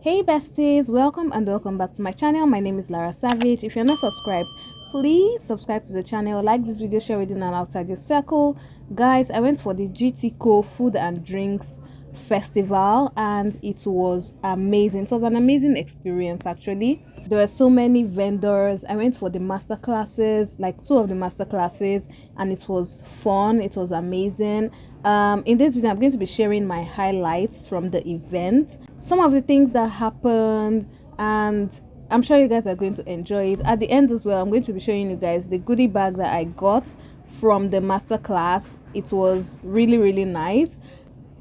Hey besties, welcome back to my channel. My name is Lara Savage. If you're not subscribed, please subscribe to the channel, like this video, share within and outside your circle. Guys, I went for the GTCO food and drinks festival and it was amazing. It was an amazing experience actually. There were so many vendors. I went for the master classes, like two of the master classes, and it was fun. It was amazing. In this video I'm going to be sharing my highlights from the event, some of the things that happened, and I'm sure you guys are going to enjoy it. At the end as well, I'm going to be showing you guys the goodie bag that I got from the master class. It was really nice,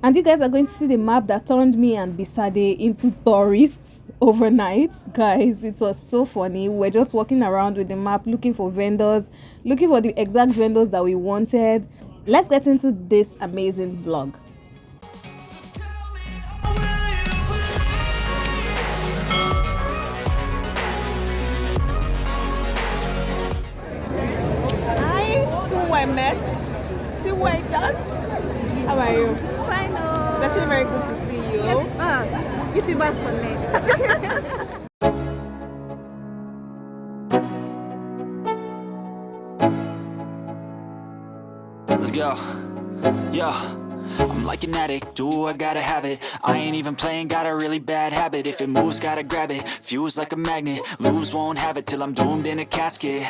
and you guys are going to see the map that turned me and Bisade into tourists overnight. Guys, it was so funny. We're just walking around with the map looking for vendors, looking for the exact vendors that we wanted. Let's get into this amazing vlog. Hi, see who I met, see who I danced. How are you? Fine. It's actually very good to see you. Yes, YouTubers connect. Let's go. Yo, I'm like an addict, do I gotta have it. I ain't even playing, got a really bad habit. If it moves, gotta grab it, fuse like a magnet. Lose, won't have it till I'm doomed in a casket.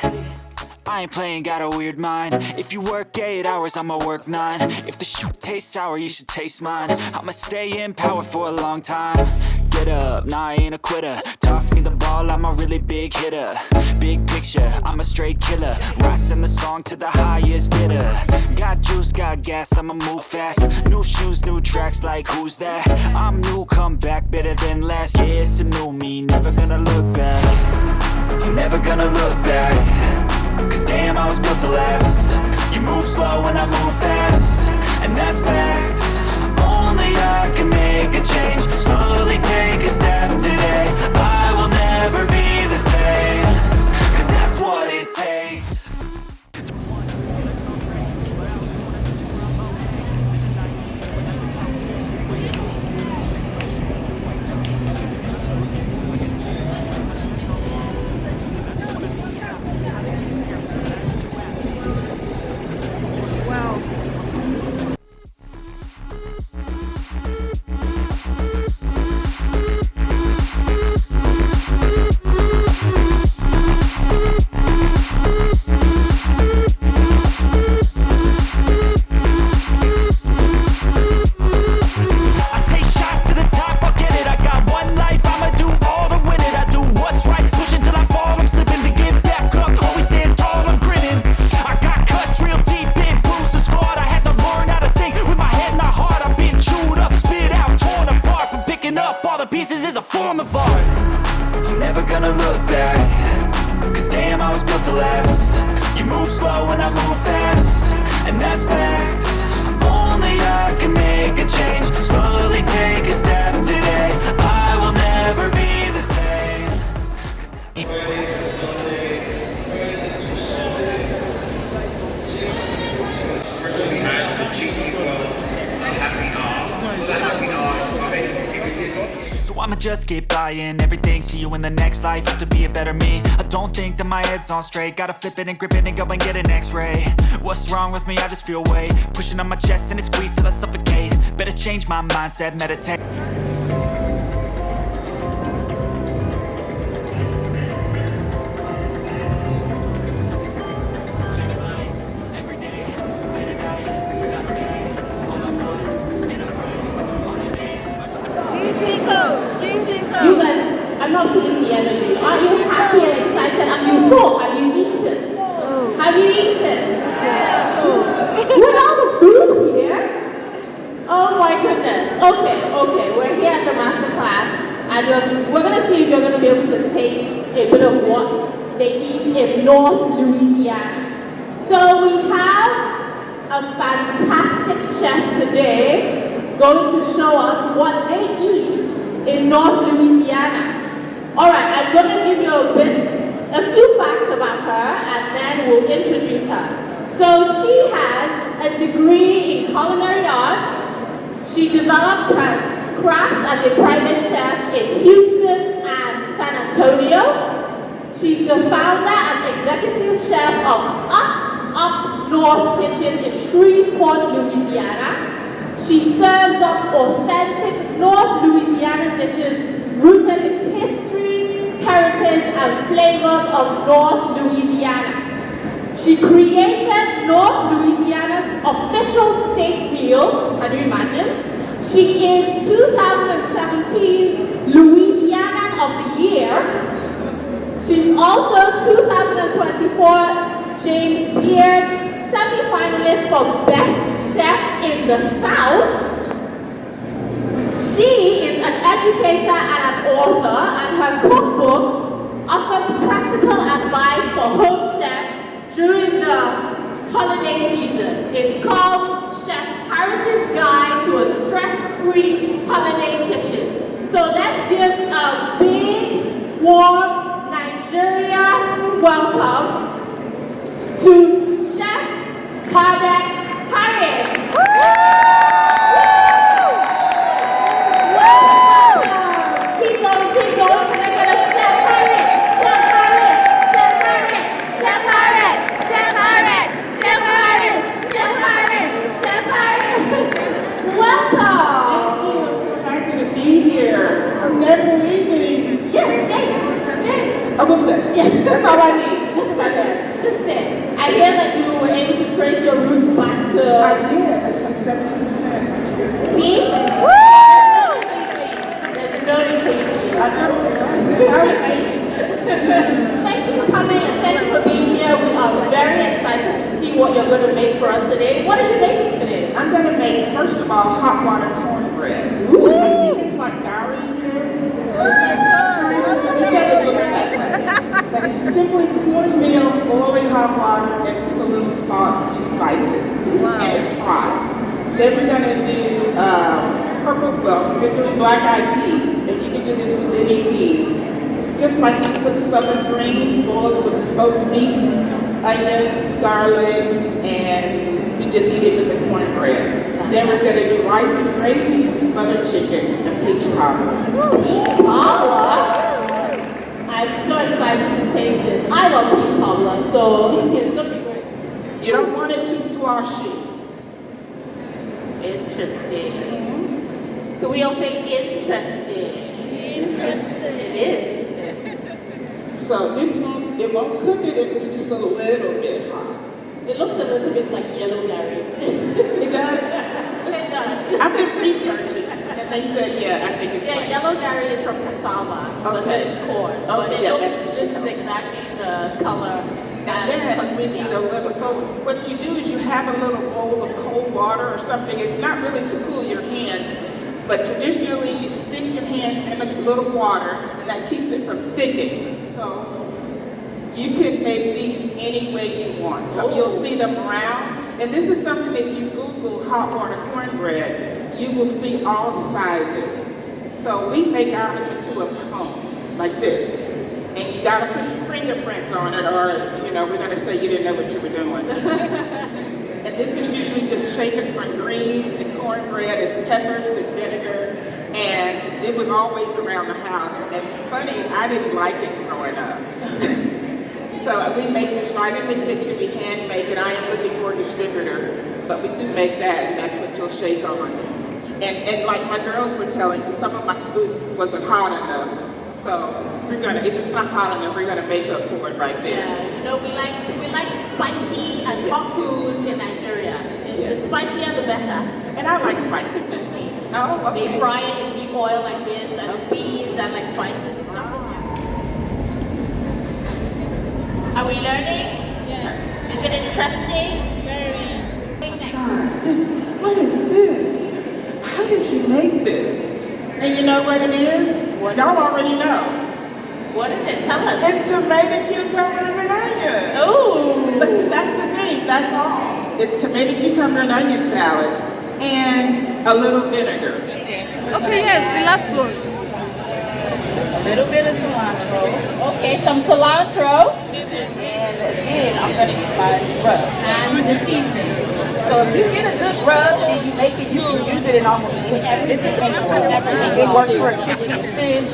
I ain't playing, got a weird mind. If you work 8 hours, I'ma work 9. If the shit tastes sour, you should taste mine. I'ma stay in power for a long time. Get up, nah, I ain't a quitter. Toss me the ball, I'm a really big hitter. Big picture, I'm a straight killer. Rising the song to the highest bidder. Got juice, got gas, I'ma move fast. New shoes, new tracks, like who's that? I'm new, come back, better than last. Yeah, it's a new me, never gonna look back. I'm never gonna look back. Cause damn, I was built to last. You move slow and I move fast, and that's facts. Only I can make a change. Slowly take a step today. I will never be the same. Cause that's what it takes. Pieces is a form of art. I'm never gonna look back. Cause damn, I was built to last. You move slow and I move fast, and that's facts. Only I can make a change. Slowly take a step today. I will never be the same. Friday to Sunday. First we had the GTCO Happy Hour. The Happy Hour is coming. So I'ma just keep buying everything. See you in the next life, have to be a better me. I don't think that my head's on straight. Gotta flip it and grip it and go and get an x-ray. What's wrong with me? I just feel weight pushing on my chest and it squeezes till I suffocate. Better change my mindset, meditate. You guys, I'm not feeling the energy. Are you happy and excited? Are you full? Have you eaten? Oh. Have you eaten? Yeah. With all the food here? Oh my goodness. Okay. We're here at the master class, and we're gonna see if you're gonna be able to taste a bit of what they eat in North Louisiana. So we have a fantastic chef today going to show us what they eat in North Louisiana. Alright, I'm going to give you a few facts about her, and then we'll introduce her. So she has a degree in culinary arts. She developed her craft as a private chef in Houston. Antonio. She's the founder and executive chef of Us Up North Kitchen in Shreveport, Louisiana. She serves up authentic North Louisiana dishes rooted in history, heritage, and flavors of North Louisiana. She created North Louisiana's official state meal, can you imagine? She is 2017's Louisianan of the Year. She's also 2024 James Beard semi-finalist for Best Chef in the South. She is an educator and an author, and her cookbook offers practical advice for home chefs during the holiday season. It's called Chef Harris's Guide to a Stress-Free Holiday Kitchen. So let's give a big, warm Nigeria welcome to Chef Cardet Harris. Keep going, keep going. We're gonna Chef Harris, Chef Harris, Chef Harris, Chef Harris, Chef Harris, Chef Harris, Chef Harris, Chef Harris. Welcome. I'm so happy to be here. I'm never leaving. Yes, stay. I will stay. Yes. That's all I need. Just like that. Just stay. I hear that you were able to trace your roots back to. I did. That's like 70%. See? There's no influence. I know exactly. How it made Thank you for coming and thank you for being here. We are very excited to see what you're going to make for us today. What are you making today? I'm going to make, first of all, hot water cornbread. Ooh. I think it's like gari here. They said it looks that way. But it's simply cornmeal, boiling hot water, and just a little salt, a few spices. And it's hot. Then we're going to do we're doing black-eyed peas. And you can do this with any peas. It's just like we cook southern greens, boiled with smoked meats, onions, garlic, and we just eat it with the cornbread. Then we're going to do rice and gravy, smothered chicken, and peach cobbler. Peach cobbler? I'm so excited to taste it. I love peach cobbler, so it's going to be great. You don't want it too sloshy. Interesting. Can we all say interesting? Interesting. It is. So it won't cook it if it's just a little bit hot. It looks a little bit like yellow berry. It does? It does. I've been researching, and they said, yeah, I think it's Yeah, like, yellow berry is from cassava, but Okay. it's corn. But Okay, it yeah, looks, that's- this is exactly the color. and then we need a little, so what you do is you have a little bowl of cold water or something. It's not really to cool your hands, but traditionally you stick your hands in a little water, and that keeps it from sticking. So you can make these any way you want. So you'll see them around. And this is something if you Google hot water cornbread, you will see all sizes. So we make ours into a cone, like this. And you gotta put your fingerprints on it, or we're gonna say you didn't know what you were doing. And this is usually just shaken from greens and cornbread, it's peppers and vinegar, and it was always around the house. And funny, I didn't like it growing up. So we make this right in the kitchen, we hand make it. I am looking for a distributor, but we do make that, and that's what you'll shake on. And like my girls were telling me, some of my food wasn't hot enough. So if it's not hot enough, we're gonna make up for it right there. Yeah, we like spicy and hot food in Nigeria. The spicier the better. And I like spicy food. Oh, okay. They fry it in deep oil like this, and beans and like spices and stuff. Are we learning? Yeah. Is it interesting? Very. Next. What is this? How did you make this? And you know what it is? Y'all already know. What is it? Tell us. It's tomato, cucumbers, and onions. Oh. But see, that's the thing. That's all. It's tomato, cucumber, and onion salad, and a little vinegar. Okay, yes, the last one. A little bit of cilantro, Okay, some cilantro and again, I'm going to use my rub. and the seasoning. So if you get a good rub and you make it, you can use it in almost anything. This is it works for chicken, fish,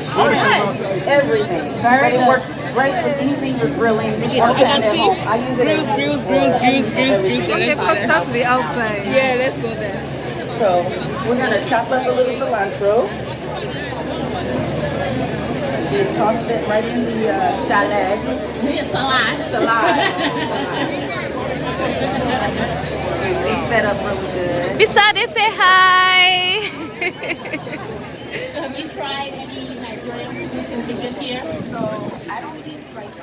everything. But it works great with anything you're grilling or cooking at home. I use it Grills. Okay, first start to the outside. Yeah, let's go there. So we're gonna chop up a little cilantro. And toss it right in the salad. Salad. And mix that up really good. Bisade, say hi. So have you tried any Nigerian food since you've been here? So I don't eat spicy.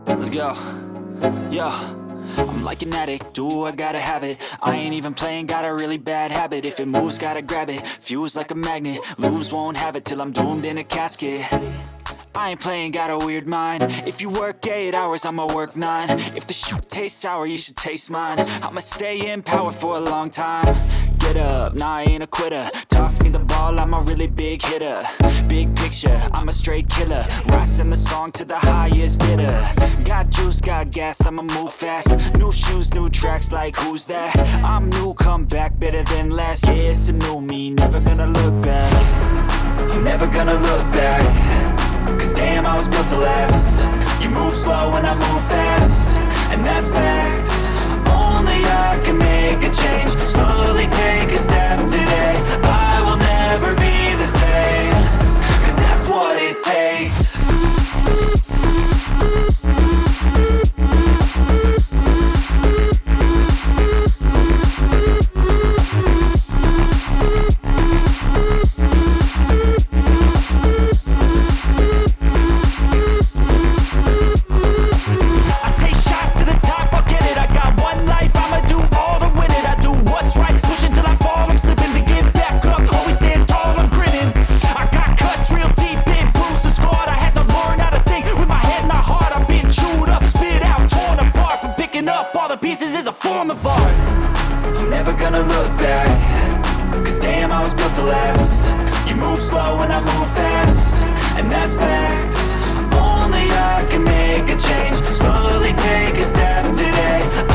Let's go. Yo, I'm like an addict, do I gotta have it. I ain't even playing, got a really bad habit. If it moves, gotta grab it, fuse like a magnet. Lose, won't have it till I'm doomed in a casket. I ain't playing, got a weird mind. If you work 8 hours, I'ma work 9. If the shit tastes sour, you should taste mine. I'ma stay in power for a long time. Get up, nah, I ain't a quitter. Toss me the ball, I'm a really big hitter. Big picture, I'm a straight killer. Rising the song to the highest bidder. Got juice, got gas, I'ma move fast. New shoes, new tracks, like who's that? I'm new, come back, better than last. Yeah, it's a new me, never gonna look back. I'm never gonna look back. Cause damn, I was built to last. You move slow and I move fast, and that's facts. Only I can make a change. Slowly take a step today. I will never be the same. Cause that's what it takes. Pieces is a form of art. I'm never gonna look back. Cause damn, I was built to last. You move slow and I move fast, and that's facts. Only I can make a change. Slowly take a step today.